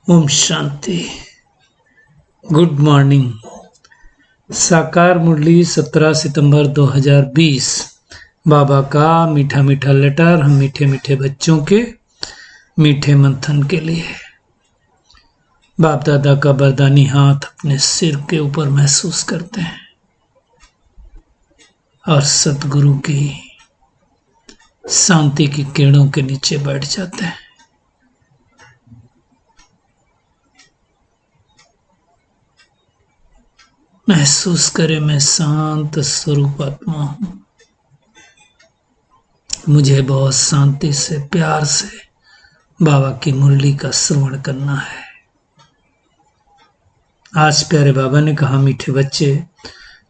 Om Shanti. Good morning. साकार मुरली 17 सितंबर 2020। बाबा का मीठा मीठा लेटर हम मीठे मीठे बच्चों के मीठे मंथन के लिए। बाप दादा का बरदानी हाथ अपने सिर के ऊपर महसूस करते हैं और सतगुरु की शांति की किरणों के नीचे बैठ जाते हैं। महसूस करें मैं शांत स्वरूप आत्मा हूं। मुझे बहुत शांति से प्यार से बाबा की मुरली का श्रवण करना है। आज प्यारे बाबा ने कहा, मीठे बच्चे,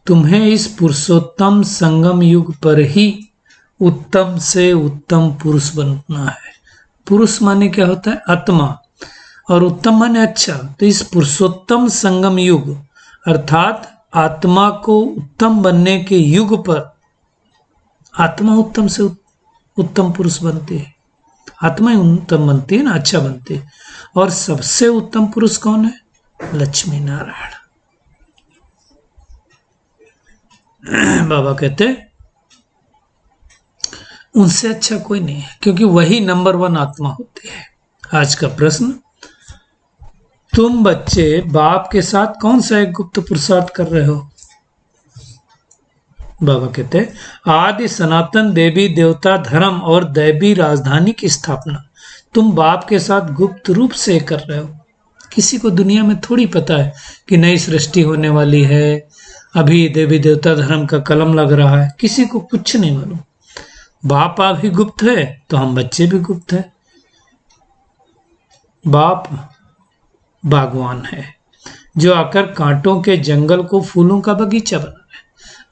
तुम्हें इस पुरुषोत्तम संगम युग पर ही उत्तम से उत्तम पुरुष बनना है। पुरुष माने क्या होता है? आत्मा। और उत्तम माने अच्छा। तो इस पुरुषोत्तम संगम युग अर्थात आत्मा को उत्तम बनने के युग पर आत्मा उत्तम से उत्तम पुरुष बनती है। आत्मा ही उत्तम बनती है ना, अच्छा बनती है। और सबसे उत्तम पुरुष कौन है? लक्ष्मी नारायण। बाबा कहते उनसे अच्छा कोई नहीं है, क्योंकि वही नंबर 1 आत्मा होती है। आज का प्रश्न, तुम बच्चे बाप के साथ कौन सा एक गुप्त पुरुषार्थ कर रहे हो? बाबा कहते आदि सनातन देवी देवता धर्म और दैवी राजधानी की स्थापना तुम बाप के साथ गुप्त रूप से कर रहे हो। किसी को दुनिया में थोड़ी पता है कि नई सृष्टि होने वाली है, अभी देवी देवता धर्म का कलम लग रहा है। किसी को कुछ नहीं मालूम। बाप भी गुप्त है तो हम बच्चे भी गुप्त है। बाप बागवान है जो आकर कांटों के जंगल को फूलों का बगीचा बना रहा है।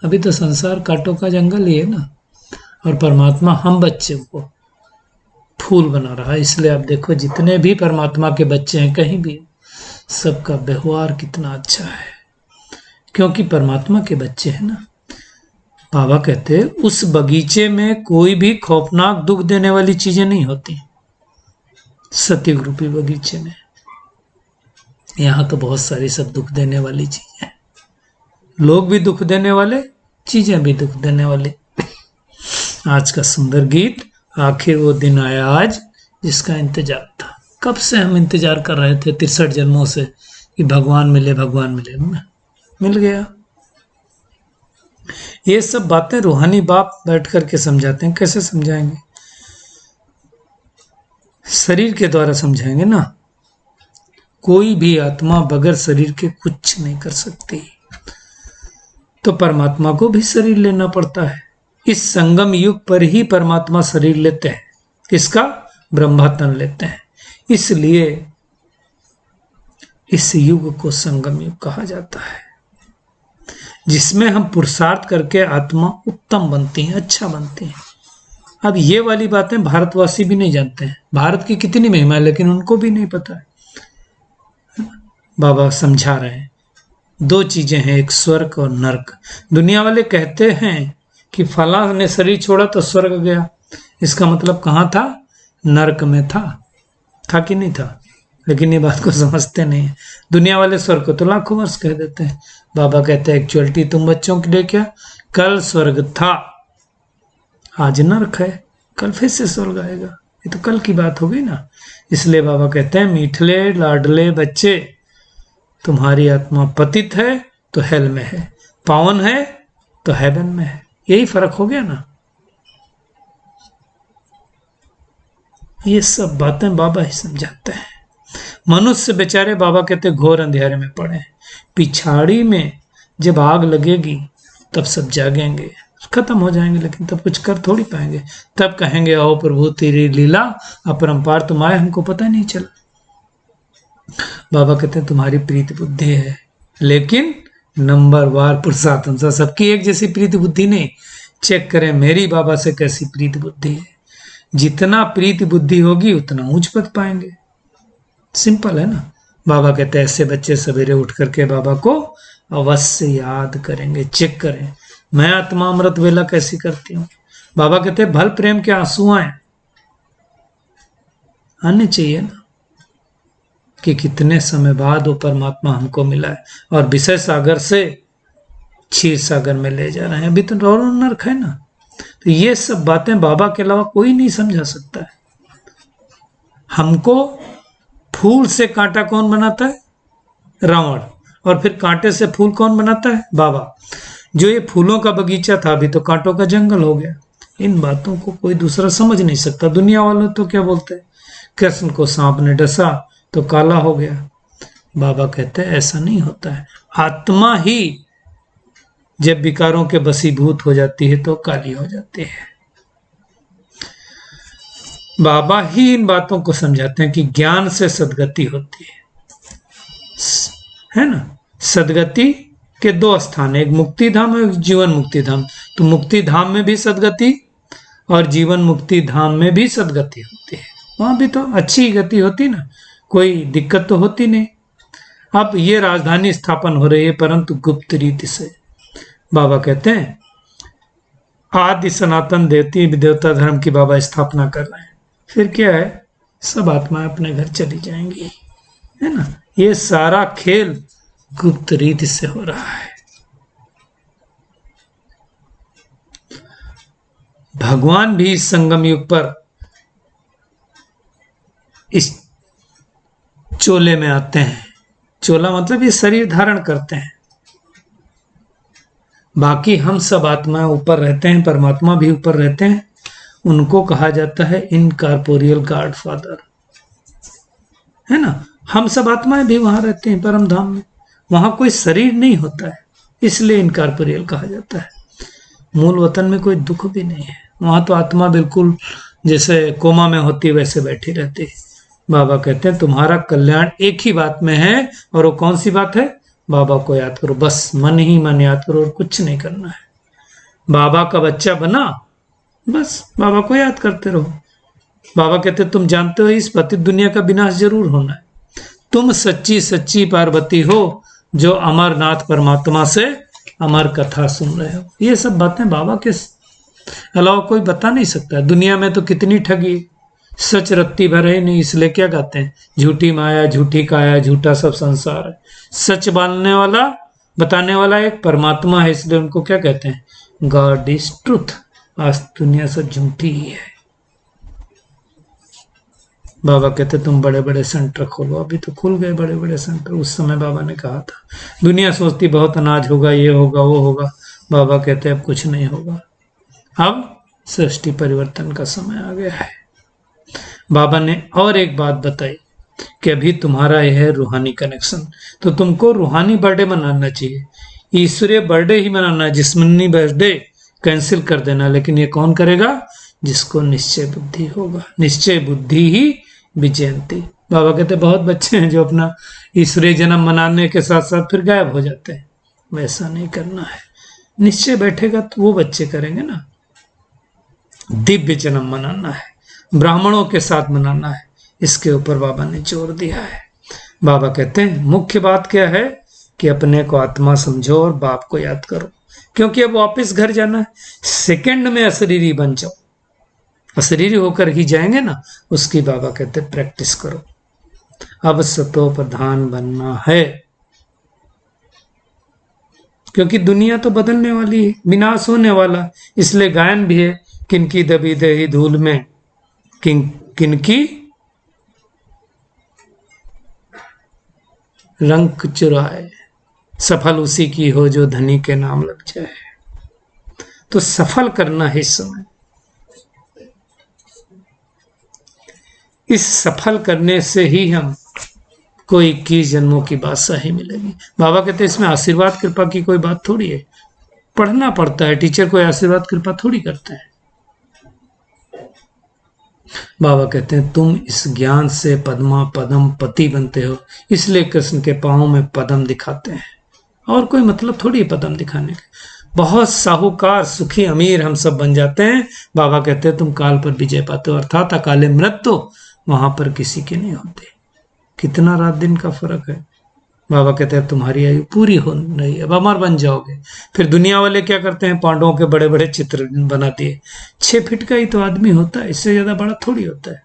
अभी तो संसार कांटों का जंगल ही है ना, और परमात्मा हम बच्चे को फूल बना रहा है। इसलिए आप देखो, जितने भी परमात्मा के बच्चे हैं कहीं भी, सबका व्यवहार कितना अच्छा है, क्योंकि परमात्मा के बच्चे हैं ना। बाबा कहते उस बगीचे में कोई भी खौफनाक दुख देने वाली चीजें नहीं होती। सतयुग रूपी बगीचे में यहाँ तो बहुत सारी सब दुख देने वाली चीजें हैं। लोग भी दुख देने वाले, चीजें भी दुख देने वाली। आज का सुंदर गीत, आखिर वो दिन आया आज जिसका इंतजार था। कब से हम इंतजार कर रहे थे 63 जन्मों से कि भगवान मिले, भगवान मिले। मिल गया। ये सब बातें रूहानी बाप बैठ करके समझाते हैं। कैसे समझाएंगे? शरीर के द्वारा समझाएंगे ना। कोई भी आत्मा बगैर शरीर के कुछ नहीं कर सकती, तो परमात्मा को भी शरीर लेना पड़ता है। इस संगम युग पर ही परमात्मा शरीर लेते हैं। किसका? ब्रह्मा तन लेते हैं। इसलिए इस युग को संगम युग कहा जाता है, जिसमें हम पुरुषार्थ करके आत्मा उत्तम बनती है, अच्छा बनती है। अब ये वाली बातें भारतवासी भी नहीं जानते हैं। भारत की कितनी महिमा है, लेकिन उनको भी नहीं पता है। बाबा समझा रहे हैं, 2 चीजें हैं, एक स्वर्ग और नरक। दुनिया वाले कहते हैं कि फला ने शरीर छोड़ा तो स्वर्ग गया। इसका मतलब कहाँ था? नरक में था कि नहीं था? लेकिन ये बात को समझते नहीं है। दुनिया वाले स्वर्ग को तो लाखों वर्ष कह देते हैं। बाबा कहते हैं एक्चुअलिटी तुम बच्चों के लिए क्या, कल स्वर्ग था, आज नरक है, कल फिर से स्वर्ग आएगा। ये तो कल की बात हो गई ना। इसलिए बाबा कहते हैं, मीठले लाडले बच्चे, तुम्हारी आत्मा पतित है तो हेल में है, पावन है तो हेवन में है। यही फर्क हो गया ना। ये सब बातें बाबा ही समझाते हैं। मनुष्य बेचारे, बाबा कहते घोर अंधेरे में पड़े हैं। पिछाड़ी में जब आग लगेगी तब सब जागेंगे, खत्म हो जाएंगे, लेकिन तब कुछ कर थोड़ी पाएंगे। तब कहेंगे, आओ प्रभु तेरी लीला अपरंपार तुम आए, हमको पता नहीं चला। बाबा कहते हैं तुम्हारी प्रीति बुद्धि है, लेकिन नंबर वार पुरुषार्थ अनुसार। सबकी एक जैसी प्रीति बुद्धि नहीं। चेक करें मेरी बाबा से कैसी प्रीति बुद्धि है। जितना प्रीति बुद्धि होगी उतना ऊंच पद पाएंगे। सिंपल है ना। बाबा कहते हैं ऐसे बच्चे सवेरे उठ करके बाबा को अवश्य याद करेंगे। चेक करें मैं आत्मा अमृत वेला कैसी करती हूँ। बाबा कहते हैं भल प्रेम के आंसू आने चाहिए ना। कि कितने समय बाद वो परमात्मा हमको मिला है और विषय सागर से क्षीर सागर में ले जा रहे हैं। अभी तो रौर नरक है ना। तो ये सब बातें बाबा के अलावा कोई नहीं समझा सकता है। हमको फूल से कांटा कौन बनाता है? रावण। और फिर कांटे से फूल कौन बनाता है? बाबा। जो ये फूलों का बगीचा था अभी तो कांटों का जंगल हो गया। इन बातों को कोई दूसरा समझ नहीं सकता। दुनिया वाले तो क्या बोलते हैं, कृष्ण को सांप ने डसा तो काला हो गया। बाबा कहते हैं ऐसा नहीं होता है। आत्मा ही जब विकारों के बसीभूत हो जाती है तो काली हो जाती है। बाबा ही इन बातों को समझाते हैं कि ज्ञान से सद्गति होती है ना। सद्गति के दो स्थान है, एक मुक्ति धाम है, एक जीवन मुक्ति धाम। तो मुक्ति धाम में भी सद्गति और जीवन मुक्ति धाम में भी सद्गति होती है। वहां भी तो अच्छी गति होती ना, कोई दिक्कत तो होती नहीं। अब ये राजधानी स्थापन हो रही है परंतु गुप्त रीति से। बाबा कहते हैं आदि सनातन देवता धर्म की बाबा स्थापना कर रहे हैं। फिर क्या है, सब आत्माएं अपने घर चली जाएंगी, है ना। ये सारा खेल गुप्त रीति से हो रहा है। भगवान भी इस संगम युग पर इस चोले में आते हैं। चोला मतलब ये शरीर धारण करते हैं। बाकी हम सब आत्माएं ऊपर रहते हैं, परमात्मा भी ऊपर रहते हैं। उनको कहा जाता है इनकॉर्पोरियल गॉड फादर, है ना। हम सब आत्माएं भी वहां रहते हैं परम धाम में। वहां कोई शरीर नहीं होता है, इसलिए इनकॉर्पोरियल कहा जाता है। मूल वतन में कोई दुख भी नहीं है। वहां तो आत्मा बिल्कुल जैसे कोमा में होती वैसे बैठी रहती है। बाबा कहते हैं तुम्हारा कल्याण एक ही बात में है, और वो कौन सी बात है? बाबा को याद करो, बस मन ही मन याद करो और कुछ नहीं करना है। बाबा का बच्चा बना, बस बाबा को याद करते रहो। बाबा कहते तुम जानते हो इस पतित दुनिया का विनाश जरूर होना है। तुम सच्ची सच्ची पार्वती हो जो अमरनाथ परमात्मा से अमर कथा सुन रहे हो। ये सब बातें बाबा के अलावा कोई बता नहीं सकता। दुनिया में तो कितनी ठगी, सच रत्ती भरे ही नहीं, इसलिए क्या कहते हैं झूठी माया झूठी काया झूठा सब संसार है। सच बोलने वाला बताने वाला एक परमात्मा है, इसलिए उनको क्या कहते हैं गॉड इज ट्रूथ। आज दुनिया सब झूठी ही है। बाबा कहते तुम बड़े बड़े सेंटर खोलो। अभी तो खुल गए बड़े बड़े सेंटर। उस समय बाबा ने कहा था दुनिया सोचती बहुत अनाज होगा, ये होगा वो होगा। बाबा कहते अब कुछ नहीं होगा, अब सृष्टि परिवर्तन का समय आ गया है। बाबा ने और एक बात बताई कि अभी तुम्हारा यह है रूहानी कनेक्शन, तो तुमको रूहानी बर्थडे मनाना चाहिए। ईश्वरीय बर्थडे ही मनाना है। जिस्मानी बर्थडे कैंसिल कर देना। लेकिन ये कौन करेगा? जिसको निश्चय बुद्धि होगा। निश्चय बुद्धि ही विजयंती। बाबा कहते बहुत बच्चे हैं जो अपना ईश्वरीय जन्म मनाने के साथ साथ फिर गायब हो जाते हैं। वैसा नहीं करना है। निश्चय बैठेगा तो वो बच्चे करेंगे ना। दिव्य जन्म मनाना है, ब्राह्मणों के साथ मनाना है। इसके ऊपर बाबा ने जोर दिया है। बाबा कहते हैं मुख्य बात क्या है कि अपने को आत्मा समझो और बाप को याद करो, क्योंकि अब वापस घर जाना है। सेकंड में अशरीरी बन जाओ, अशरीरी होकर ही जाएंगे ना। उसकी बाबा कहते प्रैक्टिस करो। अब सतो प्रधान बनना है, क्योंकि दुनिया तो बदलने वाली है, विनाश होने वाला। इसलिए गायन भी है किनकी दबी दही धूल में किनकी रंग चुराए, सफल उसी की हो जो धनी के नाम लग जाए। तो सफल करना है इस समय। इस सफल करने से ही हम को 21 जन्मों की बादशाही मिलेगी। बाबा कहते हैं इसमें आशीर्वाद कृपा की कोई बात थोड़ी है। पढ़ना पड़ता है, टीचर कोई आशीर्वाद कृपा थोड़ी करता है। बाबा कहते हैं तुम इस ज्ञान से पद्मा पदम पति बनते हो, इसलिए कृष्ण के पांव में पदम दिखाते हैं। और कोई मतलब थोड़ी पदम दिखाने का। बहुत साहूकार सुखी अमीर हम सब बन जाते हैं। बाबा कहते हैं तुम काल पर विजय पाते हो, अर्थात अकाले मृत्यु वहां पर किसी के नहीं होते। कितना रात दिन का फर्क है। बाबा कहते हैं तुम्हारी आयु पूरी हो रही है, अब अमर बन जाओगे। फिर दुनिया वाले क्या करते हैं, पांडवों के बड़े बड़े चित्र बना दिए। 6 फीट का ही तो आदमी होता है, इससे ज्यादा बड़ा थोड़ी होता है।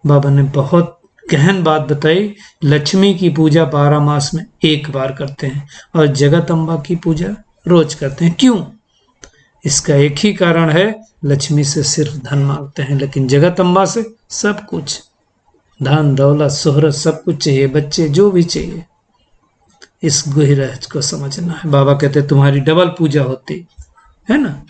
बाबा ने बहुत गहन बात बताई, लक्ष्मी की पूजा 12 मास में एक बार करते हैं और जगत अम्बा की पूजा रोज करते हैं। क्यों? इसका एक ही कारण है, लक्ष्मी से सिर्फ धन मांगते हैं, लेकिन जगत अम्बा से सब कुछ, धन दौलत शोहरत सब कुछ चाहिए, बच्चे जो भी चाहिए। इस गहरी रहस्य को समझना है। बाबा कहते तुम्हारी डबल पूजा होती है ना,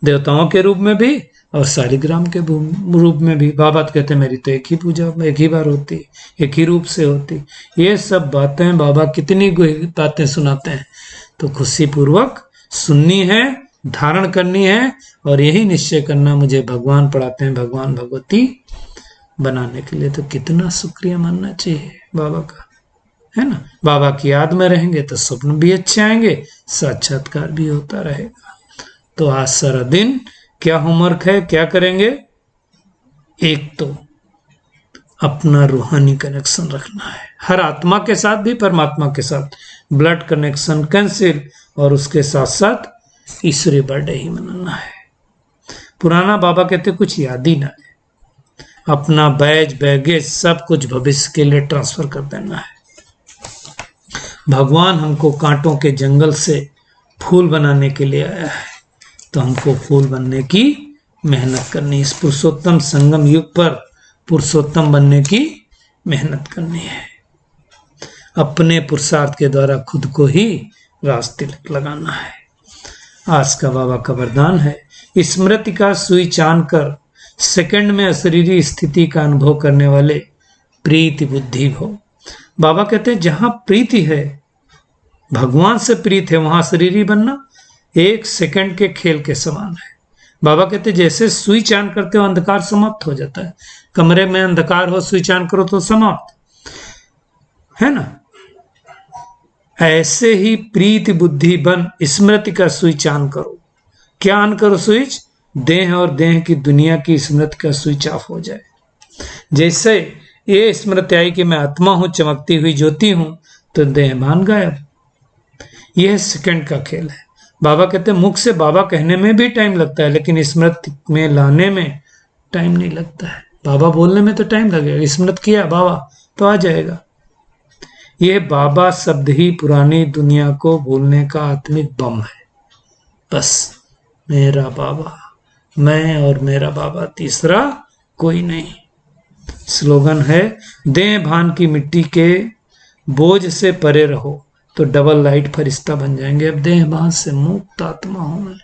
देवताओं के रूप में भी और शालिग्राम के रूप में भी। बाबा तो कहते मेरी तो एक ही पूजा एक ही बार होती, एक ही रूप से होती। ये सब बातें बाबा कितनी बातें सुनाते हैं, तो खुशी पूर्वक सुननी है, धारण करनी है और यही निश्चय करना मुझे भगवान पढ़ाते हैं भगवान भगवती बनाने के लिए। तो कितना शुक्रिया मानना चाहिए बाबा का, है ना। बाबा की याद में रहेंगे तो स्वप्न भी अच्छे आएंगे, साक्षात्कार भी होता रहेगा। तो आज सारा दिन क्या होमवर्क है, क्या करेंगे? एक तो अपना रूहानी कनेक्शन रखना है, हर आत्मा के साथ भी परमात्मा के साथ ब्लड कनेक्शन कैंसिल, और उसके साथ साथ ईश्वरीय बर्थडे ही मनाना है। पुराना बाबा कहते कुछ याद ही ना है, अपना बैगेज सब कुछ भविष्य के लिए ट्रांसफर कर देना है। भगवान हमको कांटों के जंगल से फूल बनाने के लिए आया है, तो हमको फूल बनने की मेहनत करनी, इस पुरुषोत्तम संगम युग पर पुरुषोत्तम बनने की मेहनत करनी है। अपने पुरुषार्थ के द्वारा खुद को ही रास्ते लगाना है। आज का बाबा का वरदान है, स्मृति का सुई चान कर सेकंड में अशरीरी स्थिति का अनुभव करने वाले प्रीति बुद्धि हो। बाबा कहते हैं जहां प्रीति है, भगवान से प्रीत है, वहां शरीरी बनना एक सेकंड के खेल के समान है। बाबा कहते जैसे सुई चान करते हो अंधकार समाप्त हो जाता है, कमरे में अंधकार हो सुई चान करो तो समाप्त, है ना। ऐसे ही प्रीति बुद्धि बन स्मृति का सुई चान करो। क्या ऑन करो स्विच? देह और देह की दुनिया की स्मृति का स्विच ऑफ हो जाए। जैसे ये स्मृति आई कि मैं आत्मा हूं, चमकती हुई ज्योति हूं, तो देह भान गायब। यह सेकंड का खेल है। बाबा कहते हैं मुख से बाबा कहने में भी टाइम लगता है, लेकिन स्मृति में लाने में टाइम नहीं लगता है। बाबा बोलने में तो टाइम लगेगा, स्मृति किया बाबा तो आ जाएगा। यह बाबा शब्द ही पुरानी दुनिया को भूलने का आत्मिक बम है। बस मेरा बाबा, मैं और मेरा बाबा, तीसरा कोई नहीं। स्लोगन है, देह भान की मिट्टी के बोझ से परे रहो तो डबल लाइट फरिश्ता बन जाएंगे। अब देह भान से मुक्त आत्मा हूं मैं,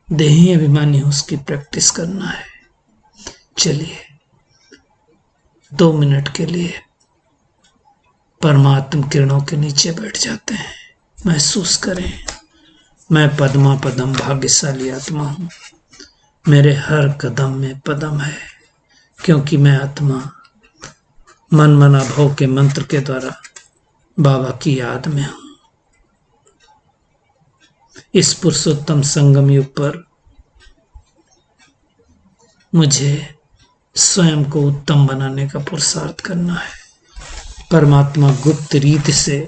देही अभिमानी हूं, उसकी प्रैक्टिस करना है। चलिए 2 मिनट के लिए परमात्म किरणों के नीचे बैठ जाते हैं। महसूस करें, मैं पद्मा पदम भाग्यशाली आत्मा हूं, मेरे हर कदम में पदम है, क्योंकि मैं आत्मा मन मना भव के मंत्र के द्वारा बाबा की याद में हूं। इस पुरुषोत्तम संगम युग पर मुझे स्वयं को उत्तम बनाने का पुरुषार्थ करना है। परमात्मा गुप्त रीत से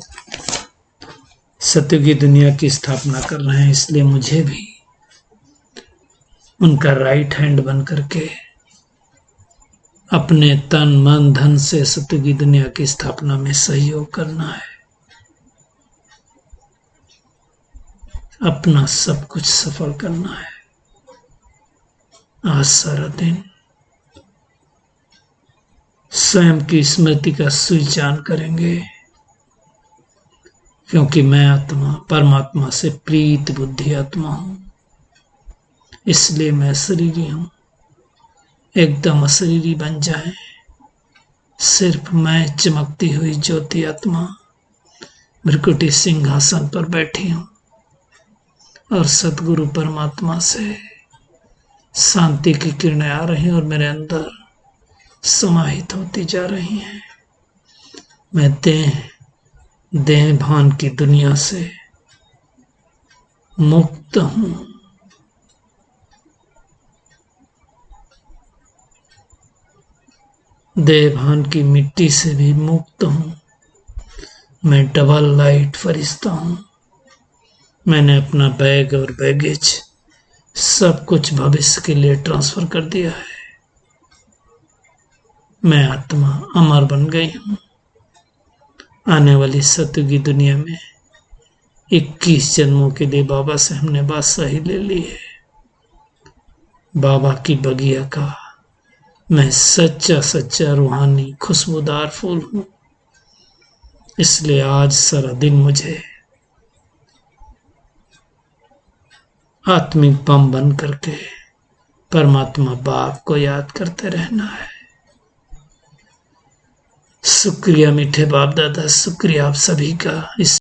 सत्य की दुनिया की स्थापना कर रहे हैं, इसलिए मुझे भी उनका राइट हैंड बन करके अपने तन मन धन से सत्य की दुनिया की स्थापना में सहयोग करना है। अपना सब कुछ सफल करना है। आज सारा दिन स्वयं की स्मृति का सुचान करेंगे, क्योंकि मैं आत्मा परमात्मा से प्रीत बुद्धि आत्मा हूं, इसलिए मैं शरीरी हूं। एकदम अशरीरी बन जाए, सिर्फ मैं चमकती हुई ज्योति आत्मा भृकुटी सिंहासन पर बैठी हूं और सतगुरु परमात्मा से शांति की किरणें आ रही हैं और मेरे अंदर समाहित होती जा रही हैं। मैं देह भान की दुनिया से मुक्त हूं। देह भान की मिट्टी से भी मुक्त हूं। मैं डबल लाइट फरिश्ता हूं। मैंने अपना बैग और बैगेज सब कुछ भविष्य के लिए ट्रांसफर कर दिया है। मैं आत्मा अमर बन गई हूँ। आने वाली सत्य की दुनिया में 21 जन्मों के लिए बाबा से हमने बादशाही ले ली है। बाबा की बगिया का मैं सच्चा सच्चा रूहानी खुशबूदार फूल हूँ। इसलिए आज सारा दिन मुझे आत्मिक बम बन करके परमात्मा बाप को याद करते रहना है। शुक्रिया मीठे बाप दादा, शुक्रिया आप सभी का इस